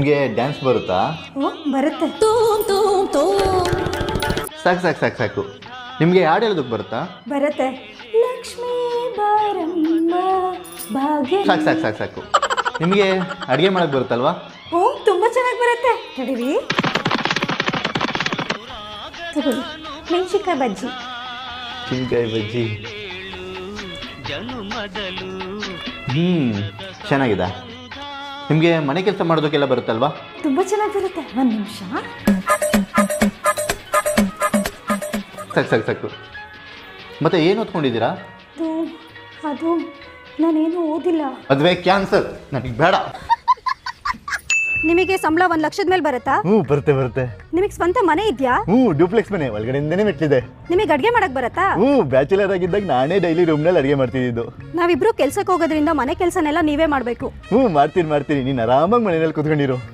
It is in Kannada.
ನಿಮಗೆ ಡ್ಯಾನ್ಸ್ ಬರುತ್ತಾ? ಓ ಬರುತ್ತೆ. ಸಾಕು ಸಾಕು ಸಾಕು ಸಾಕು. ನಿಮಗೆ ಹಾಡು ಹೇಳೋದಕ್ಕೆ ಬರುತ್ತಾ? ಬರುತ್ತೆ. ಲಕ್ಷ್ಮೀ ಬಾರಮ್ಮ ಭಾಗ್ಯ. ಸಾಕು ಸಾಕು ಸಾಕು ಸಾಕು. ನಿಮಗೆ ಅಡುಗೆ ಮಾಡೋಕ್ಕೆ ಬರುತ್ತಲ್ವಾ? ಓ ತುಂಬ ಚೆನ್ನಾಗಿ ಬರುತ್ತೆ. ತಡೀರಿ, ತಗೊಳ್ಳಿ ಮೆಣಸಿನ್ಕಾಯಿ ಬಜ್ಜಿ. ಚಿಂಕಾಯಿ ಬಜ್ಜಿ. ಚೆನ್ನಾಗಿದೆ. ನಿಮಗೆ ಮನೆ ಕೆಲಸ ಮಾಡೋದಕ್ಕೆಲ್ಲ ಬರುತ್ತಲ್ವಾ? ತುಂಬ ಚೆನ್ನಾಗಿ ಬರುತ್ತೆ. ಒಂದು ನಿಮಿಷ. ಸಾಕು ಸಾಕು ಸಾಕು. ಮತ್ತೆ ಏನು ಓದ್ಕೊಂಡಿದ್ದೀರಾ? ಅದು ನಾನೇನು ಓದಿಲ್ಲ. ಮದುವೆ ಕ್ಯಾನ್ಸಲ್, ನನಗೆ ಬೇಡ. ನಿಮಗೆ ಸಂಬಳ 1 ಲಕ್ಷದ ಮೇಲೆ ಬರುತ್ತಾ? ಬರುತ್ತೆ ಬರುತ್ತೆ. ನಿಮಗೆ ಸ್ವಂತ ಮನೆ ಇದೆಯಾ? ಡ್ಯೂಪ್ಲೆಕ್ಸ್ ಮನೆ, ಒಳಗಡೆಯಿಂದನೇ ಮೆಟ್ಟಿದೆ. ನಿಮಗೆ ಅಡುಗೆ ಮಾಡಕ್ ಬರುತ್ತಾ? ಬ್ಯಾಚುಲರ್ ಆಗಿದ್ದಾಗ ನಾನೇ ಡೈಲಿ ರೂಮ್ನಲ್ಲಿ ಅಡುಗೆ ಮಾಡ್ತಿದ್ದು. ನಾವಿಬ್ರು ಕೆಲ್ಸಕ್ಕೆ ಹೋಗೋದ್ರಿಂದ ಮನೆ ಕೆಲಸನೆಲ್ಲ ನೀವೇ ಮಾಡಬೇಕು. ಮಾಡ್ತೀನಿ. ನೀನು ಆರಾಮಾಗಿ ಮನೆಯಲ್ಲಿ ಕೂತ್ಕೊಂಡಿರು.